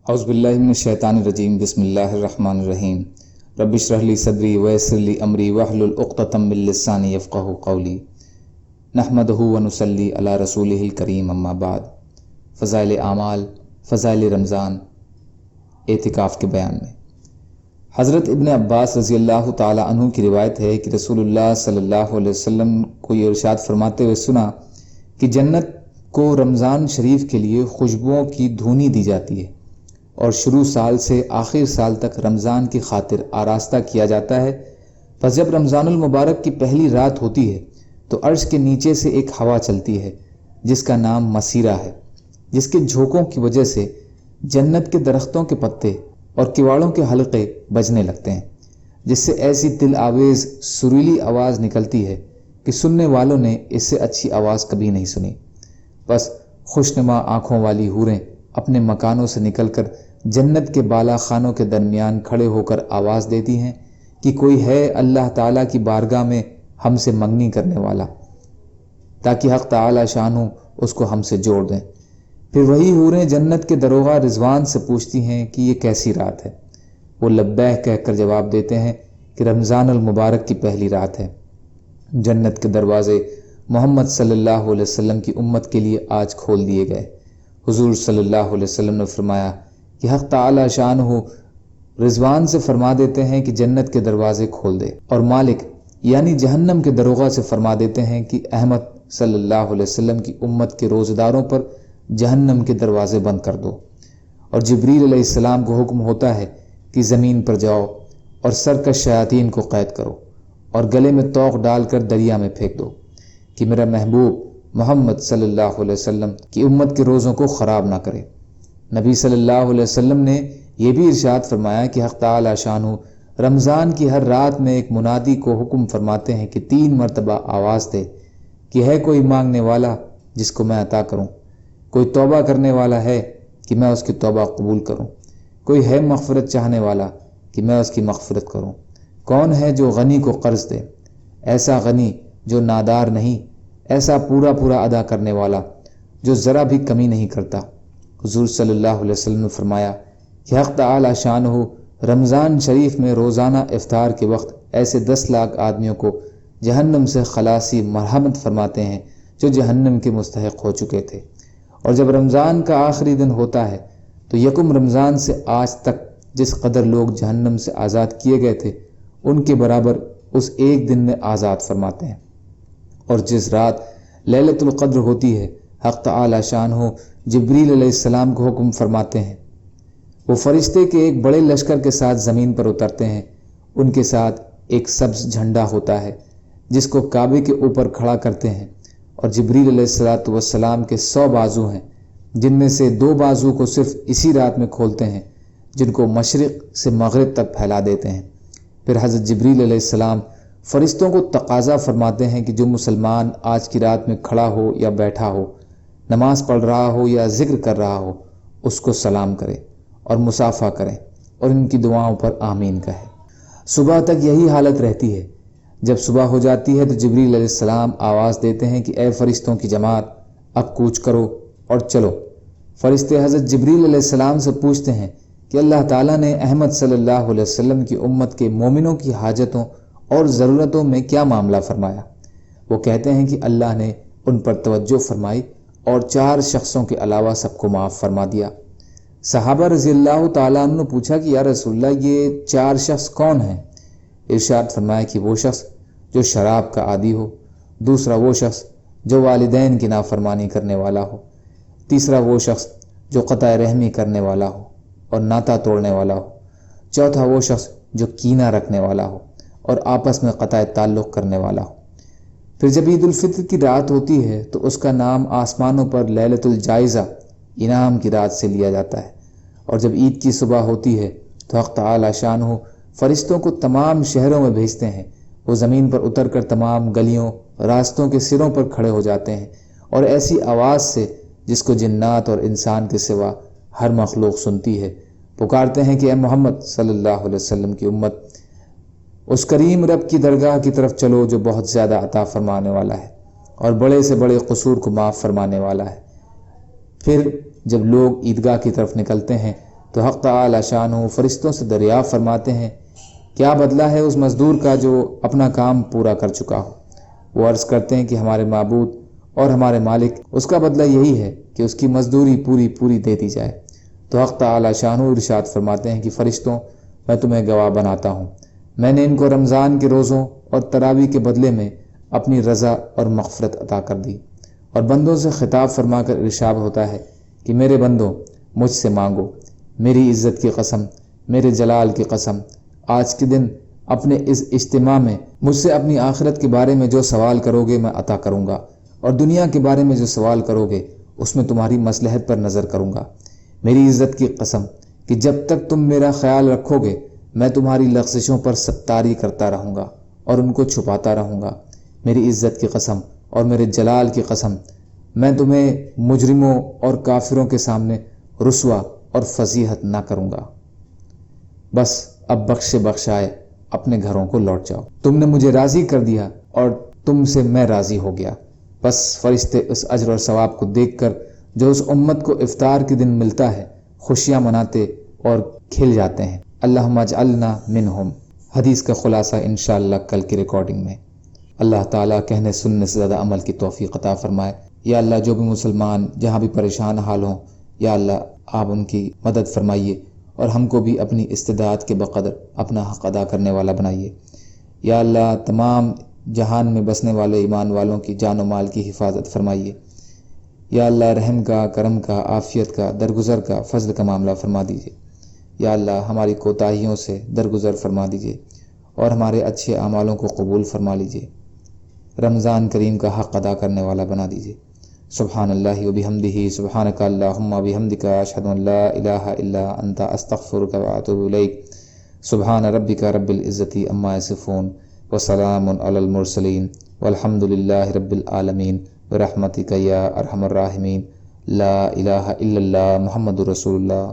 اعوذ باللہ من الشیطان الرجیم بسم اللہ الرحمن الرحیم رب اشرح لی صدری ویسر لی امری واحلل عقدۃ من لسانی یفقہوا قولی نحمدہ ونصلی علی رسولہ الکریم اما بعد۔ فضائل اعمال، فضائل رمضان، اعتکاف کے بیان میں حضرت ابن عباس رضی اللہ تعالی عنہ کی روایت ہے کہ رسول اللہ صلی اللہ علیہ وسلم کو یہ ارشاد فرماتے ہوئے سنا کہ جنت کو رمضان شریف کے لیے خوشبوؤں کی دھونی دی جاتی ہے اور شروع سال سے آخر سال تک رمضان کی خاطر آراستہ کیا جاتا ہے۔ پس جب رمضان المبارک کی پہلی رات ہوتی ہے تو عرش کے نیچے سے ایک ہوا چلتی ہے جس کا نام مسیرہ ہے، جس کے جھونکوں کی وجہ سے جنت کے درختوں کے پتے اور کواڑوں کے حلقے بجنے لگتے ہیں، جس سے ایسی دل آویز سریلی آواز نکلتی ہے کہ سننے والوں نے اس سے اچھی آواز کبھی نہیں سنی۔ بس خوشنما آنکھوں والی حوریں اپنے مکانوں سے نکل کر جنت کے بالا خانوں کے درمیان کھڑے ہو کر آواز دیتی ہیں کہ کوئی ہے اللہ تعالیٰ کی بارگاہ میں ہم سے منگنی کرنے والا، تاکہ حق تعالی شانہ اس کو ہم سے جوڑ دیں۔ پھر وہی حوریں جنت کے دروغہ رضوان سے پوچھتی ہیں کہ یہ کیسی رات ہے؟ وہ لبیک کہہ کر جواب دیتے ہیں کہ رمضان المبارک کی پہلی رات ہے۔ جنت کے دروازے محمد صلی اللہ علیہ وسلم کی امت کے لیے آج کھول دیے گئے۔ حضور صلی اللہ علیہ وسلم نے فرمایا کہ حق تعالی شانہ رضوان سے فرما دیتے ہیں کہ جنت کے دروازے کھول دے، اور مالک یعنی جہنم کے دروغہ سے فرما دیتے ہیں کہ احمد صلی اللہ علیہ وسلم کی امت کے روزہ داروں پر جہنم کے دروازے بند کر دو، اور جبریل علیہ السلام کو حکم ہوتا ہے کہ زمین پر جاؤ اور سرکش شیاطین کو قید کرو اور گلے میں توق ڈال کر دریا میں پھینک دو کہ میرا محبوب محمد صلی اللہ علیہ وسلم کی امت کے روزوں کو خراب نہ کرے۔ نبی صلی اللہ علیہ وسلم نے یہ بھی ارشاد فرمایا کہ حق تعالی شانہ رمضان کی ہر رات میں ایک منادی کو حکم فرماتے ہیں کہ 3 مرتبہ آواز دے کہ ہے کوئی مانگنے والا جس کو میں عطا کروں، کوئی توبہ کرنے والا ہے کہ میں اس کی توبہ قبول کروں، کوئی ہے مغفرت چاہنے والا کہ میں اس کی مغفرت کروں، کون ہے جو غنی کو قرض دے، ایسا غنی جو نادار نہیں، ایسا پورا ادا کرنے والا جو ذرا بھی کمی نہیں کرتا۔ حضور صلی اللہ علیہ وسلم نے فرمایا کہ حق تعالی شانہ رمضان شریف میں روزانہ افطار کے وقت ایسے 10 لاکھ آدمیوں کو جہنم سے خلاصی مرحمت فرماتے ہیں جو جہنم کے مستحق ہو چکے تھے۔ اور جب رمضان کا آخری دن ہوتا ہے تو یکم رمضان سے آج تک جس قدر لوگ جہنم سے آزاد کیے گئے تھے ان کے برابر اس ایک دن میں آزاد فرماتے ہیں۔ اور جس رات لیلۃ القدر ہوتی ہے حق تعالی شانہ جبریل علیہ السلام کو حکم فرماتے ہیں، وہ فرشتے کے ایک بڑے لشکر کے ساتھ زمین پر اترتے ہیں، ان کے ساتھ ایک سبز جھنڈا ہوتا ہے جس کو کعبے کے اوپر کھڑا کرتے ہیں، اور جبریل علیہ السلام کے 100 بازو ہیں جن میں سے 2 بازو کو صرف اسی رات میں کھولتے ہیں جن کو مشرق سے مغرب تک پھیلا دیتے ہیں۔ پھر حضرت جبریل علیہ السلام فرشتوں کو تقاضا فرماتے ہیں کہ جو مسلمان آج کی رات میں کھڑا ہو یا بیٹھا ہو، نماز پڑھ رہا ہو یا ذکر کر رہا ہو، اس کو سلام کرے اور مصافحہ کریں اور ان کی دعاؤں پر آمین کہے۔ صبح تک یہی حالت رہتی ہے۔ جب صبح ہو جاتی ہے تو جبریل علیہ السلام آواز دیتے ہیں کہ اے فرشتوں کی جماعت، اب کوچ کرو اور چلو۔ فرشتے حضرت جبریل علیہ السلام سے پوچھتے ہیں کہ اللہ تعالیٰ نے احمد صلی اللہ علیہ وسلم کی امت کے مومنوں کی حاجتوں اور ضرورتوں میں کیا معاملہ فرمایا؟ وہ کہتے ہیں کہ اللہ نے ان پر توجہ فرمائی اور 4 شخصوں کے علاوہ سب کو معاف فرما دیا۔ صحابہ رضی اللہ تعالیٰ عنہ نے پوچھا کہ یا رسول اللہ یہ 4 شخص کون ہیں؟ ارشاد فرمایا کہ وہ شخص جو شراب کا عادی ہو، دوسرا وہ شخص جو والدین کی نافرمانی کرنے والا ہو، تیسرا وہ شخص جو قطع رحمی کرنے والا ہو اور ناتا توڑنے والا ہو، چوتھا وہ شخص جو کینہ رکھنے والا ہو اور آپس میں قطع تعلق کرنے والا ہو۔ پھر جب عید الفطر کی رات ہوتی ہے تو اس کا نام آسمانوں پر لیلۃ الجائزہ، انعام کی رات سے لیا جاتا ہے، اور جب عید کی صبح ہوتی ہے تو حق تعالی شانہ فرشتوں کو تمام شہروں میں بھیجتے ہیں، وہ زمین پر اتر کر تمام گلیوں راستوں کے سروں پر کھڑے ہو جاتے ہیں اور ایسی آواز سے جس کو جنات اور انسان کے سوا ہر مخلوق سنتی ہے پکارتے ہیں کہ اے محمد صلی اللہ علیہ وسلم کی امت، اس کریم رب کی درگاہ کی طرف چلو جو بہت زیادہ عطا فرمانے والا ہے اور بڑے سے بڑے قصور کو معاف فرمانے والا ہے۔ پھر جب لوگ عیدگاہ کی طرف نکلتے ہیں تو حق تعالی شانہ فرشتوں سے دریافت فرماتے ہیں کیا بدلہ ہے اس مزدور کا جو اپنا کام پورا کر چکا ہو؟ وہ عرض کرتے ہیں کہ ہمارے معبود اور ہمارے مالک، اس کا بدلہ یہی ہے کہ اس کی مزدوری پوری دے دی جائے۔ تو حق تعالی شانہ ارشاد فرماتے ہیں کہ فرشتوں، میں تمہیں گواہ بناتا ہوں، میں نے ان کو رمضان کے روزوں اور تراویح کے بدلے میں اپنی رضا اور مغفرت عطا کر دی۔ اور بندوں سے خطاب فرما کر ارشاد ہوتا ہے کہ میرے بندوں، مجھ سے مانگو، میری عزت کی قسم، میرے جلال کی قسم، آج کے دن اپنے اس اجتماع میں مجھ سے اپنی آخرت کے بارے میں جو سوال کرو گے میں عطا کروں گا، اور دنیا کے بارے میں جو سوال کرو گے اس میں تمہاری مصلحت پر نظر کروں گا۔ میری عزت کی قسم کہ جب تک تم میرا خیال رکھو گے میں تمہاری لغزشوں پر ستاری کرتا رہوں گا اور ان کو چھپاتا رہوں گا۔ میری عزت کی قسم اور میرے جلال کی قسم، میں تمہیں مجرموں اور کافروں کے سامنے رسوا اور فضیحت نہ کروں گا۔ بس اب بخشائے اپنے گھروں کو لوٹ جاؤ، تم نے مجھے راضی کر دیا اور تم سے میں راضی ہو گیا۔ بس فرشتے اس اجر اور ثواب کو دیکھ کر جو اس امت کو افطار کے دن ملتا ہے خوشیاں مناتے اور کھل جاتے ہیں۔ اللہم اجعلنا منہم۔ حدیث کا خلاصہ انشاءاللہ کل کی ریکارڈنگ میں۔ اللہ تعالیٰ کہنے سننے سے زیادہ عمل کی توفیق عطا فرمائے۔ یا اللہ جو بھی مسلمان جہاں بھی پریشان حال ہوں، یا اللہ آپ ان کی مدد فرمائیے اور ہم کو بھی اپنی استطاعت کے بقدر اپنا حق ادا کرنے والا بنائیے۔ یا اللہ تمام جہان میں بسنے والے ایمان والوں کی جان و مال کی حفاظت فرمائیے۔ یا اللہ رحم کا، کرم کا، عافیت کا، درگزر کا، فضل کا معاملہ فرما دیجیے۔ یا اللہ ہماری کوتاہیوں سے درگزر فرما دیجیے اور ہمارے اچھے اعمالوں کو قبول فرما لیجیے۔ رمضان کریم کا حق ادا کرنے والا بنا دیجیے۔ سبحان اللہ و بحمدہ، سبحانک اللہم و بحمدک، اشہد ان لا الہ الا انت، استغفرک و اتوب الیک۔ سبحان ربک رب العزت عما یصفون وسلام علی المرسلین والحمد للہ رب العالمین برحمتک یا ارحم الراحمین۔ لا الہ الا اللہ محمد رسول اللہ۔